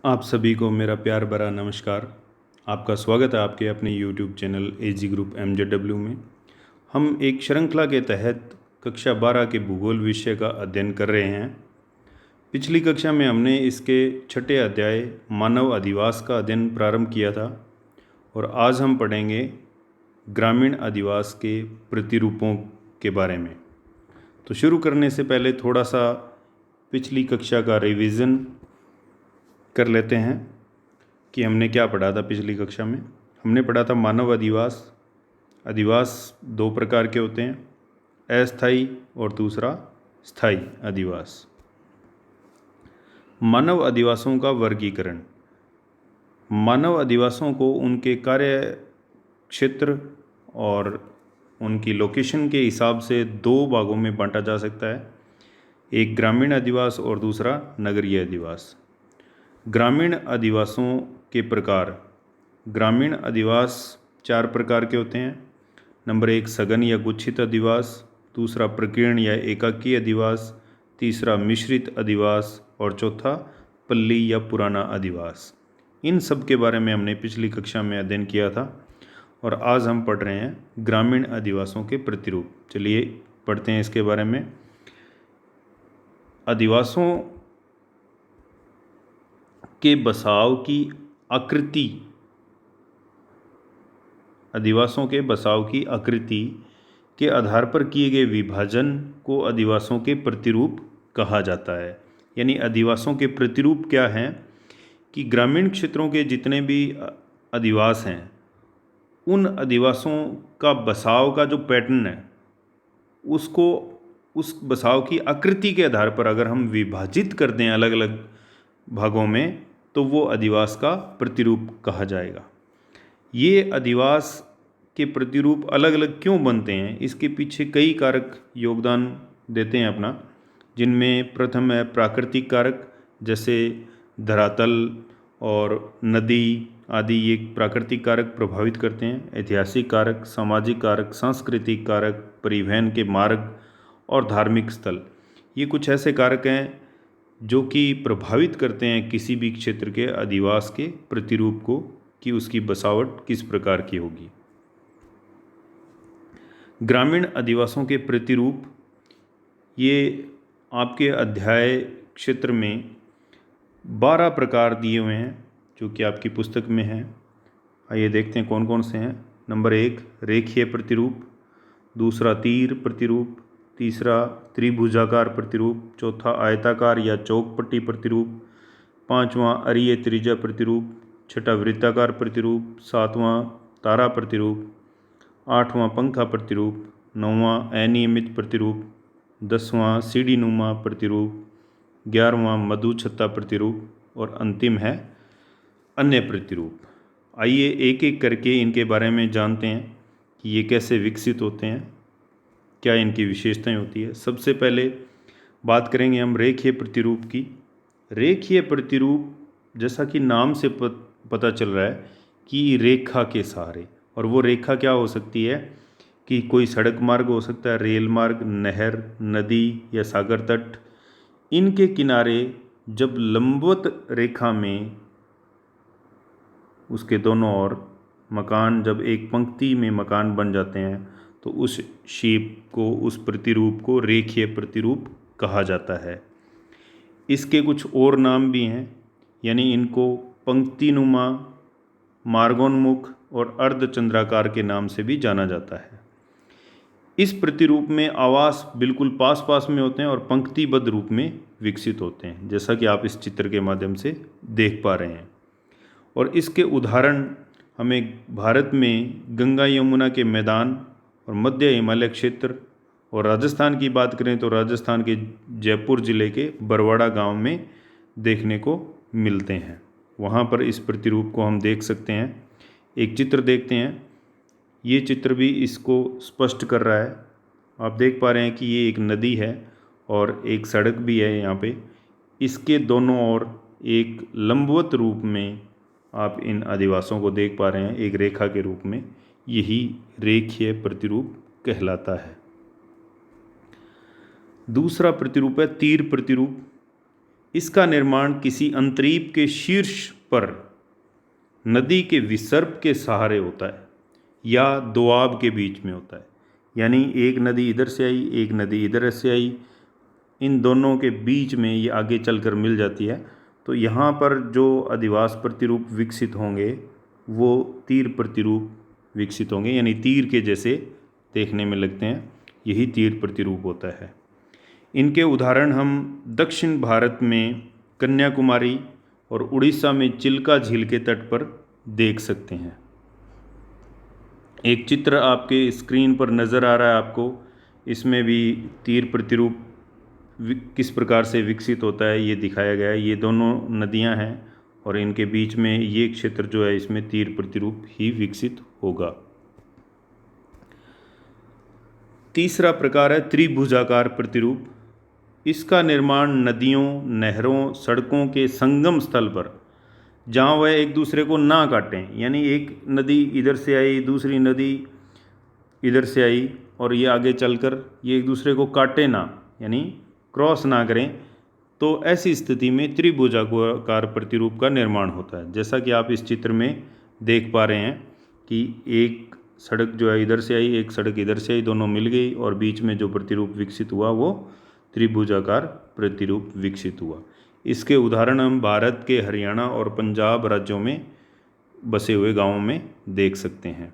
आप सभी को मेरा प्यार भरा नमस्कार। आपका स्वागत है आपके अपने YouTube channel AG group MJW में। हम एक श्रृंखला के तहत कक्षा 12 के भूगोल विषय का अध्ययन कर रहे हैं। पिछली कक्षा में हमने इसके छठे अध्याय मानव अधिवास का अध्ययन प्रारंभ किया था और आज हम पढ़ेंगे ग्रामीण अधिवास के प्रतिरूपों के बारे में। तो शुरू करने से पहले थोड़ा सा पिछली कक्षा का रिवीजन कर लेते हैं कि हमने क्या पढ़ा था। पिछली कक्षा में हमने पढ़ा था मानव अधिवास। अधिवास दो प्रकार के होते हैं, अस्थायी और दूसरा स्थायी अधिवास। मानव अधिवासों का वर्गीकरण। मानव अधिवासों को उनके कार्य क्षेत्र और उनकी लोकेशन के हिसाब से दो भागों में बांटा जा सकता है, एक ग्रामीण अधिवास और दूसरा नगरीय अधिवास। ग्रामीण अधिवासों के प्रकार। ग्रामीण अधिवास चार प्रकार के होते हैं। नंबर 1 सघन या गुच्छित अधिवास, दूसरा प्रकीर्ण या एकाकी अधिवास, तीसरा मिश्रित अधिवास और चौथा पल्ली या पुराना अधिवास। इन सब के बारे में हमने पिछली कक्षा में अध्ययन किया था और आज हम पढ़ रहे हैं ग्रामीण अधिवासों के प्रतिरूप। चलिए पढ़ते हैं इसके बारे में। अधिवासों के बसाव की आकृति। अधिवासों के बसाव की आकृति के आधार पर किए गए विभाजन को अधिवासों के प्रतिरूप कहा जाता है। यानी अधिवासों के प्रतिरूप क्या हैं कि ग्रामीण क्षेत्रों के जितने भी अधिवास हैं उन अधिवासों का बसाव का जो पैटर्न है उसको उस बसाव की आकृति के आधार पर अगर हम विभाजित कर दें अलग अलग भागों में तो वो अधिवास का प्रतिरूप कहा जाएगा। ये अधिवास के प्रतिरूप अलग अलग क्यों बनते हैं, इसके पीछे कई कारक योगदान देते हैं अपना, जिनमें प्रथम है प्राकृतिक कारक, जैसे धरातल और नदी आदि ये प्राकृतिक कारक प्रभावित करते हैं। ऐतिहासिक कारक, सामाजिक कारक, सांस्कृतिक कारक, परिवहन के मार्ग और धार्मिक स्थल, ये कुछ ऐसे कारक हैं जो कि प्रभावित करते हैं किसी भी क्षेत्र के अधिवास के प्रतिरूप को कि उसकी बसावट किस प्रकार की होगी। ग्रामीण अधिवासों के प्रतिरूप, ये आपके अध्याय क्षेत्र में 12 प्रकार दिए हुए हैं जो कि आपकी पुस्तक में हैं। आइए देखते हैं कौन कौन से हैं। नंबर 1 रेखीय प्रतिरूप, दूसरा तीर प्रतिरूप, तीसरा त्रिभुजाकार प्रतिरूप, चौथा आयताकार या चौकपट्टी प्रतिरूप, पांचवां अरीय त्रिज्या प्रतिरूप, छठा वृत्ताकार प्रतिरूप, सातवां तारा प्रतिरूप, आठवां पंखा प्रतिरूप, नौवां अनियमित प्रतिरूप, 10वां सीढ़ी नुमा प्रतिरूप, 11वां मधुछत्ता प्रतिरूप और अंतिम है अन्य प्रतिरूप। आइए एक एक करके इनके बारे में जानते हैं कि ये कैसे विकसित होते हैं, क्या इनकी विशेषताएं होती है। सबसे पहले बात करेंगे हम रेखीय प्रतिरूप की। रेखीय प्रतिरूप, जैसा कि नाम से पता चल रहा है कि रेखा के सहारे, और वो रेखा क्या हो सकती है कि कोई सड़क मार्ग हो सकता है, रेल मार्ग, नहर, नदी या सागर तट। इनके किनारे जब लंबवत रेखा में उसके दोनों ओर मकान, जब एक पंक्ति में मकान बन जाते हैं तो उस शेप को, उस प्रतिरूप को रेखीय प्रतिरूप कहा जाता है। इसके कुछ और नाम भी हैं, यानी इनको पंक्तिनुमा, मार्गोन्मुख और अर्धचंद्राकार के नाम से भी जाना जाता है। इस प्रतिरूप में आवास बिल्कुल पास पास में होते हैं और पंक्तिबद्ध रूप में विकसित होते हैं, जैसा कि आप इस चित्र के माध्यम से देख पा रहे हैं। और इसके उदाहरण हमें भारत में गंगा यमुना के मैदान और मध्य हिमालय क्षेत्र, और राजस्थान की बात करें तो राजस्थान के जयपुर ज़िले के बरवाड़ा गांव में देखने को मिलते हैं। वहाँ पर इस प्रतिरूप को हम देख सकते हैं। एक चित्र देखते हैं, ये चित्र भी इसको स्पष्ट कर रहा है। आप देख पा रहे हैं कि ये एक नदी है और एक सड़क भी है यहाँ पे। इसके दोनों ओर एक लंबवत रूप में आप इन अधिवासों को देख पा रहे हैं, एक रेखा के रूप में। यही रेखीय प्रतिरूप कहलाता है। दूसरा प्रतिरूप है तीर प्रतिरूप। इसका निर्माण किसी अंतरीप के शीर्ष पर नदी के विसर्प के सहारे होता है या दोआब के बीच में होता है। यानी एक नदी इधर से आई, एक नदी इधर से आई, इन दोनों के बीच में ये आगे चलकर मिल जाती है। तो यहाँ पर जो अधिवास प्रतिरूप विकसित होंगे वो तीर प्रतिरूप विकसित होंगे, यानी तीर के जैसे देखने में लगते हैं, यही तीर प्रतिरूप होता है। इनके उदाहरण हम दक्षिण भारत में कन्याकुमारी और उड़ीसा में चिल्का झील के तट पर देख सकते हैं। एक चित्र आपके स्क्रीन पर नज़र आ रहा है आपको, इसमें भी तीर प्रतिरूप किस प्रकार से विकसित होता है ये दिखाया गया है। ये दोनों नदियां हैं और इनके बीच में ये क्षेत्र जो है इसमें तीर प्रतिरूप ही विकसित होगा। तीसरा प्रकार है त्रिभुजाकार प्रतिरूप। इसका निर्माण नदियों, नहरों, सड़कों के संगम स्थल पर, जहाँ वह एक दूसरे को ना काटें, यानी एक नदी इधर से आई, दूसरी नदी इधर से आई और ये आगे चलकर ये एक दूसरे को काटे ना, यानी क्रॉस ना करें, तो ऐसी स्थिति में त्रिभुजाकार प्रतिरूप का निर्माण होता है। जैसा कि आप इस चित्र में देख पा रहे हैं कि एक सड़क जो है इधर से आई, एक सड़क इधर से आई, दोनों मिल गई और बीच में जो प्रतिरूप विकसित हुआ वो त्रिभुजाकार प्रतिरूप विकसित हुआ। इसके उदाहरण हम भारत के हरियाणा और पंजाब राज्यों में बसे हुए गांवों में देख सकते हैं।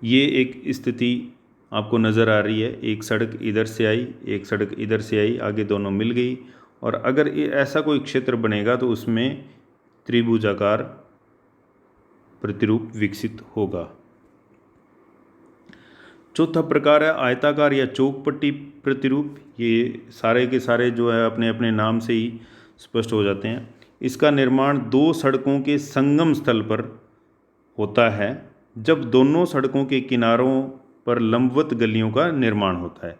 ये एक स्थिति आपको नज़र आ रही है, एक सड़क इधर से आई, एक सड़क इधर से आई, आगे दोनों मिल गई, और अगर ऐसा कोई क्षेत्र बनेगा तो उसमें त्रिभुजाकार प्रतिरूप विकसित होगा। चौथा प्रकार है आयताकार या चौकपट्टी प्रतिरूप। ये सारे के सारे जो है अपने अपने नाम से ही स्पष्ट हो जाते हैं। इसका निर्माण दो सड़कों के संगम स्थल पर होता है, जब दोनों सड़कों के किनारों पर लंबवत गलियों का निर्माण होता है।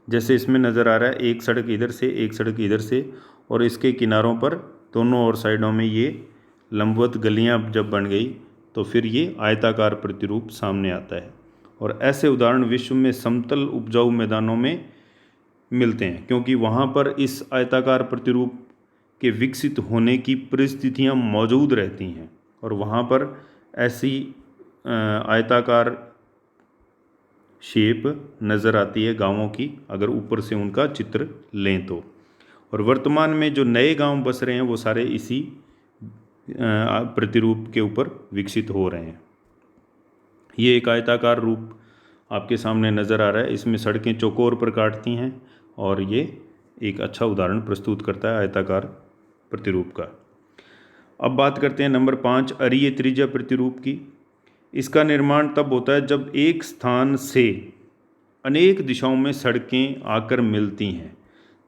जैसे इसमें नज़र आ रहा है, एक सड़क इधर से, एक सड़क इधर से, और इसके किनारों पर दोनों और साइडों में ये लंबवत गलियां जब बन गई तो फिर ये आयताकार प्रतिरूप सामने आता है। और ऐसे उदाहरण विश्व में समतल उपजाऊ मैदानों में मिलते हैं, क्योंकि वहाँ पर इस आयताकार प्रतिरूप के विकसित होने की परिस्थितियाँ मौजूद रहती हैं और वहाँ पर ऐसी आयताकार शेप नज़र आती है गांवों की, अगर ऊपर से उनका चित्र लें तो। और वर्तमान में जो नए गांव बस रहे हैं वो सारे इसी प्रतिरूप के ऊपर विकसित हो रहे हैं। ये एक आयताकार रूप आपके सामने नज़र आ रहा है, इसमें सड़कें चौकोर पर काटती हैं और ये एक अच्छा उदाहरण प्रस्तुत करता है आयताकार प्रतिरूप का। अब बात करते हैं नंबर 5 अरीय त्रिज्या प्रतिरूप की। इसका निर्माण तब होता है जब एक स्थान से अनेक दिशाओं में सड़कें आकर मिलती हैं।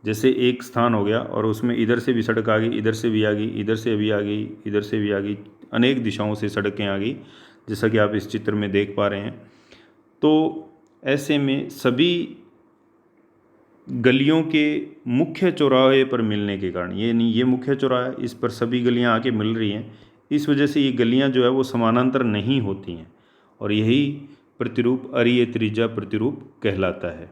जैसे एक स्थान हो गया और उसमें इधर से भी सड़क आ गई, इधर से भी आ गई, इधर से भी आ गई, इधर से भी आ गई, अनेक दिशाओं से सड़कें आ गई, जैसा कि आप इस चित्र में देख पा रहे हैं। तो ऐसे में सभी गलियों के मुख्य चौराहे पर मिलने के कारण, ये नहीं ये मुख्य चौराहा, इस पर सभी गलियां आके मिल रही हैं, इस वजह से ये गलियां जो है वो समानांतर नहीं होती हैं और यही प्रतिरूप अरीय त्रिज्या प्रतिरूप कहलाता है।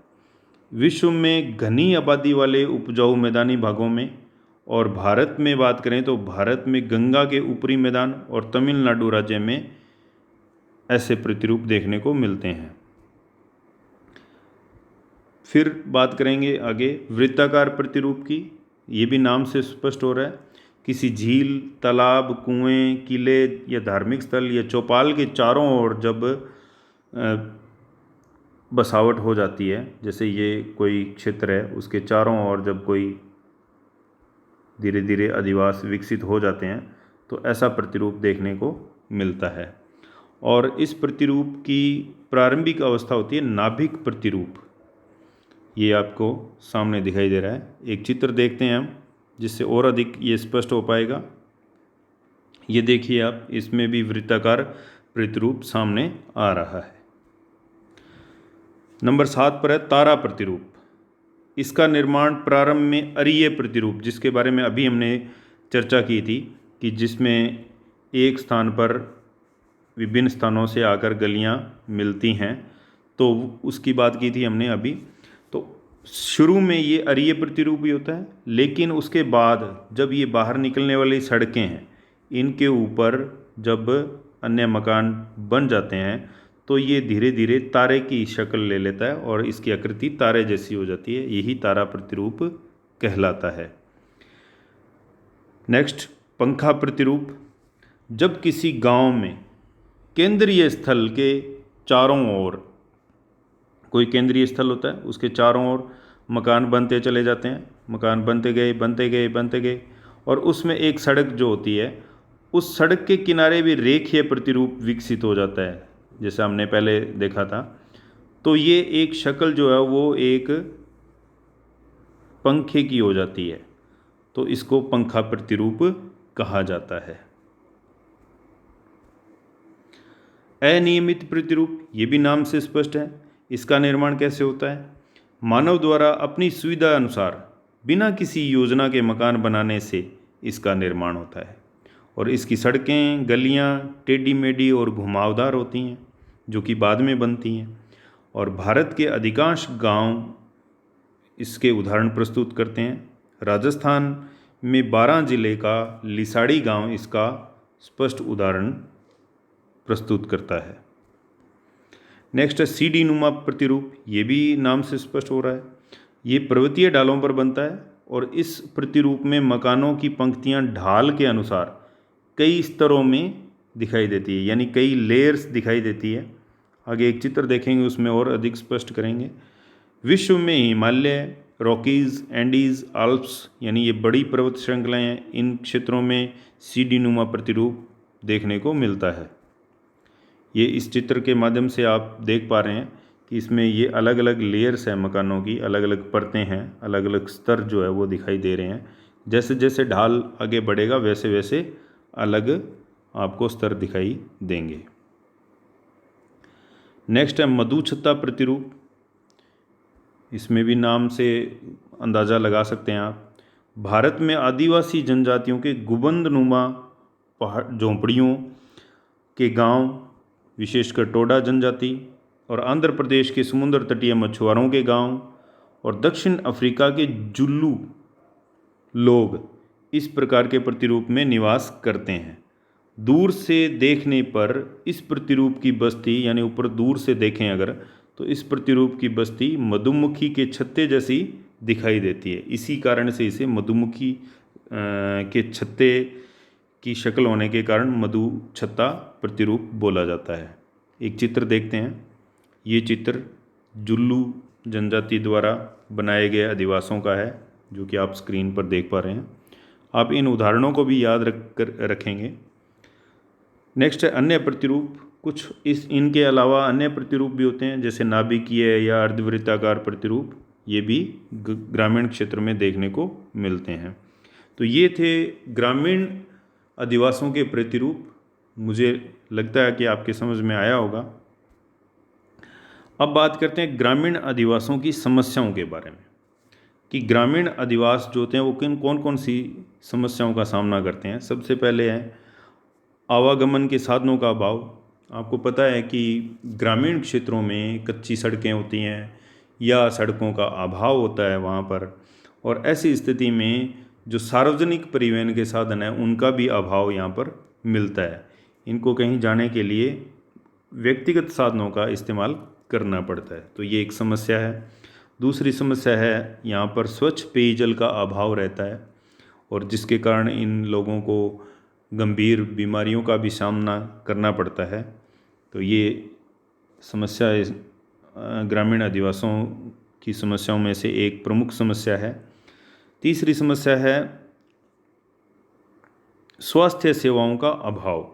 विश्व में घनी आबादी वाले उपजाऊ मैदानी भागों में और भारत में बात करें तो भारत में गंगा के ऊपरी मैदान और तमिलनाडु राज्य में ऐसे प्रतिरूप देखने को मिलते हैं। फिर बात करेंगे आगे वृत्ताकार प्रतिरूप की। ये भी नाम से स्पष्ट हो रहा है, किसी झील, तालाब, कुएं, किले या धार्मिक स्थल या चौपाल के चारों ओर जब बसावट हो जाती है, जैसे ये कोई क्षेत्र है उसके चारों ओर जब कोई धीरे धीरे अधिवास विकसित हो जाते हैं तो ऐसा प्रतिरूप देखने को मिलता है। और इस प्रतिरूप की प्रारंभिक अवस्था होती है नाभिक प्रतिरूप। ये आपको सामने दिखाई दे रहा है, एक चित्र देखते हैं हम जिससे और अधिक ये स्पष्ट हो पाएगा। ये देखिए आप, इसमें भी वृत्ताकार प्रतिरूप सामने आ रहा है। नंबर 7 पर है तारा प्रतिरूप। इसका निर्माण प्रारंभ में अरीय प्रतिरूप, जिसके बारे में अभी हमने चर्चा की थी कि जिसमें एक स्थान पर विभिन्न स्थानों से आकर गलियां मिलती हैं, तो उसकी बात की थी हमने अभी। तो शुरू में ये अरीय प्रतिरूप ही होता है, लेकिन उसके बाद जब ये बाहर निकलने वाली सड़कें हैं, इनके ऊपर जब अन्य मकान बन जाते हैं तो ये धीरे धीरे तारे की शक्ल ले लेता है और इसकी आकृति तारे जैसी हो जाती है। यही तारा प्रतिरूप कहलाता है। नेक्स्ट, पंखा प्रतिरूप। जब किसी गांव में केंद्रीय स्थल के चारों ओर, कोई केंद्रीय स्थल होता है, उसके चारों ओर मकान बनते चले जाते हैं, मकान बनते गए बनते गए बनते गए, और उसमें एक सड़क जो होती है, उस सड़क के किनारे भी रेखीय प्रतिरूप विकसित हो जाता है, जैसे हमने पहले देखा था। तो ये एक शक्ल जो है वो एक पंखे की हो जाती है, तो इसको पंखा प्रतिरूप कहा जाता है। अनियमित प्रतिरूप, ये भी नाम से स्पष्ट है। इसका निर्माण कैसे होता है? मानव द्वारा अपनी सुविधा अनुसार बिना किसी योजना के मकान बनाने से इसका निर्माण होता है, और इसकी सड़कें, गलियां टेढ़ी मेढ़ी और घुमावदार होती हैं, जो कि बाद में बनती हैं। और भारत के अधिकांश गांव इसके उदाहरण प्रस्तुत करते हैं। राजस्थान में 12 जिले का लिसाड़ी गांव इसका स्पष्ट उदाहरण प्रस्तुत करता है। नेक्स्ट है सीढ़ी नुमा प्रतिरूप। ये भी नाम से स्पष्ट हो रहा है। ये पर्वतीय ढालों पर बनता है और इस प्रतिरूप में मकानों की पंक्तियां ढाल के अनुसार कई स्तरों में दिखाई देती है, यानी कई लेयर्स दिखाई देती है। आगे एक चित्र देखेंगे, उसमें और अधिक स्पष्ट करेंगे। विश्व में हिमालय, रॉकीज़, एंडीज़, आल्प्स, यानी ये बड़ी पर्वत श्रृंखलाएँ हैं, इन क्षेत्रों में सीढ़ी नुमा प्रतिरूप देखने को मिलता है। ये इस चित्र के माध्यम से आप देख पा रहे हैं कि इसमें ये अलग अलग लेयर्स हैं, मकानों की अलग अलग परतें हैं, अलग अलग स्तर जो है वो दिखाई दे रहे हैं। जैसे जैसे ढाल आगे बढ़ेगा वैसे वैसे अलग आपको स्तर दिखाई देंगे। नेक्स्ट है मधुछत्ता प्रतिरूप। इसमें भी नाम से अंदाज़ा लगा सकते हैं आप। भारत में आदिवासी जनजातियों के गुंबदनुमा पहाड़ झोंपड़ियों के गांव, विशेषकर टोडा जनजाति, और आंध्र प्रदेश के समुद्र तटीय मछुआरों के गांव, और दक्षिण अफ्रीका के जुल्लू लोग इस प्रकार के प्रतिरूप में निवास करते हैं। दूर से देखने पर इस प्रतिरूप की बस्ती, यानी ऊपर दूर से देखें अगर, तो इस प्रतिरूप की बस्ती मधुमक्खी के छत्ते जैसी दिखाई देती है। इसी कारण से इसे मधुमक्खी के छत्ते की शक्ल होने के कारण मधुछत्ता प्रतिरूप बोला जाता है। एक चित्र देखते हैं। ये चित्र जुल्लू जनजाति द्वारा बनाए गए अधिवासों का है, जो कि आप स्क्रीन पर देख पा रहे हैं। आप इन उदाहरणों को भी याद रखेंगे। नेक्स्ट है अन्य प्रतिरूप। कुछ इनके अलावा अन्य प्रतिरूप भी होते हैं, जैसे नाभिकीय या अर्धवृत्ताकार प्रतिरूप। ये भी ग्रामीण क्षेत्र में देखने को मिलते हैं। तो ये थे ग्रामीण अधिवासों के प्रतिरूप। मुझे लगता है कि आपके समझ में आया होगा। अब बात करते हैं ग्रामीण अधिवासों की समस्याओं के बारे में, कि ग्रामीण अधिवास जो होते हैं वो कौन कौन सी समस्याओं का सामना करते हैं। सबसे पहले है आवागमन के साधनों का अभाव। आपको पता है कि ग्रामीण क्षेत्रों में कच्ची सड़कें होती हैं या सड़कों का अभाव होता है वहाँ पर, और ऐसी स्थिति में जो सार्वजनिक परिवहन के साधन हैं उनका भी अभाव यहाँ पर मिलता है। इनको कहीं जाने के लिए व्यक्तिगत साधनों का इस्तेमाल करना पड़ता है, तो ये एक समस्या है। दूसरी समस्या है यहाँ पर स्वच्छ पेयजल का अभाव रहता है, और जिसके कारण इन लोगों को गंभीर बीमारियों का भी सामना करना पड़ता है। तो ये समस्या ग्रामीण अधिवासों की समस्याओं में से एक प्रमुख समस्या है। तीसरी समस्या है स्वास्थ्य सेवाओं का अभाव,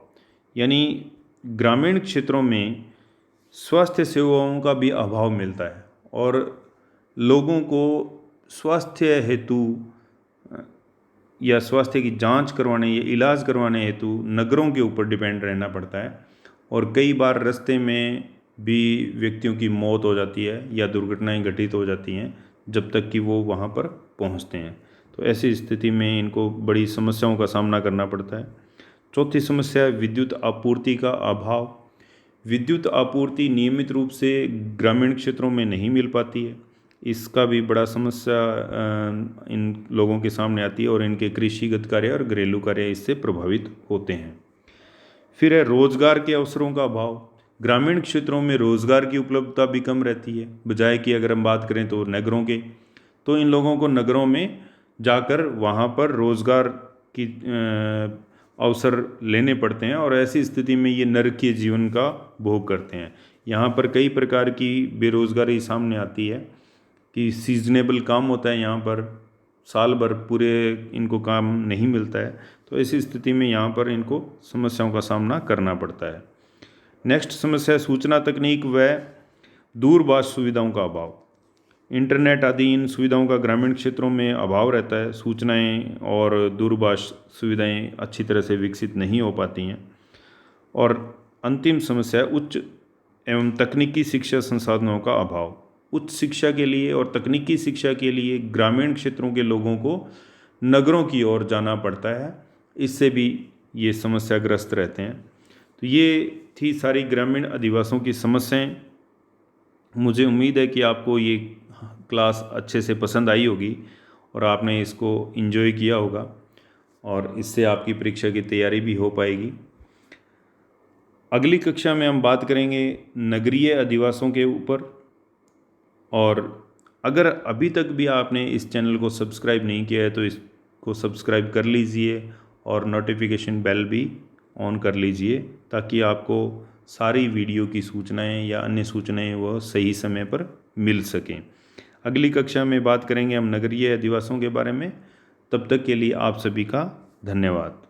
यानी ग्रामीण क्षेत्रों में स्वास्थ्य सेवाओं का भी अभाव मिलता है, और लोगों को स्वास्थ्य हेतु या स्वास्थ्य की जांच करवाने या इलाज करवाने हेतु नगरों के ऊपर डिपेंड रहना पड़ता है, और कई बार रास्ते में भी व्यक्तियों की मौत हो जाती है या दुर्घटनाएं घटित हो जाती हैं जब तक कि वो वहाँ पर पहुँचते हैं। तो ऐसी स्थिति में इनको बड़ी समस्याओं का सामना करना पड़ता है। चौथी समस्या है विद्युत आपूर्ति का अभाव। विद्युत आपूर्ति नियमित रूप से ग्रामीण क्षेत्रों में नहीं मिल पाती है, इसका भी बड़ा समस्या इन लोगों के सामने आती है और इनके कृषिगत कार्य और घरेलू कार्य इससे प्रभावित होते हैं। फिर है रोजगार के अवसरों का अभाव। ग्रामीण क्षेत्रों में रोजगार की उपलब्धता भी कम रहती है, बजाय कि अगर हम बात करें तो नगरों के, तो इन लोगों को नगरों में जाकर वहाँ पर रोजगार की अवसर लेने पड़ते हैं और ऐसी स्थिति में ये नरकीय जीवन का भोग करते हैं। यहाँ पर कई प्रकार की बेरोजगारी सामने आती है कि सीजनेबल काम होता है, यहाँ पर साल भर पूरे इनको काम नहीं मिलता है, तो ऐसी स्थिति में यहाँ पर इनको समस्याओं का सामना करना पड़ता है। नेक्स्ट समस्या है सूचना तकनीक व दूरभाष सुविधाओं का अभाव। इंटरनेट आदि इन सुविधाओं का ग्रामीण क्षेत्रों में अभाव रहता है। सूचनाएं और दूरभाष सुविधाएं अच्छी तरह से विकसित नहीं हो पाती हैं। और अंतिम समस्या उच्च एवं तकनीकी शिक्षा संसाधनों का अभाव। उच्च शिक्षा के लिए और तकनीकी शिक्षा के लिए ग्रामीण क्षेत्रों के लोगों को नगरों की ओर जाना पड़ता है, इससे भी ये समस्याग्रस्त रहते हैं। तो ये थी सारी ग्रामीण अधिवासियों की समस्याएं। मुझे उम्मीद है कि आपको ये क्लास अच्छे से पसंद आई होगी और आपने इसको एंजॉय किया होगा और इससे आपकी परीक्षा की तैयारी भी हो पाएगी। अगली कक्षा में हम बात करेंगे नगरीय अधिवासियों के ऊपर। और अगर अभी तक भी आपने इस चैनल को सब्सक्राइब नहीं किया है तो इसको सब्सक्राइब कर लीजिए और नोटिफिकेशन बेल भी ऑन कर लीजिए, ताकि आपको सारी वीडियो की सूचनाएं या अन्य सूचनाएं वह सही समय पर मिल सकें। अगली कक्षा में बात करेंगे हम नगरीय अधिवासियों के बारे में। तब तक के लिए आप सभी का धन्यवाद।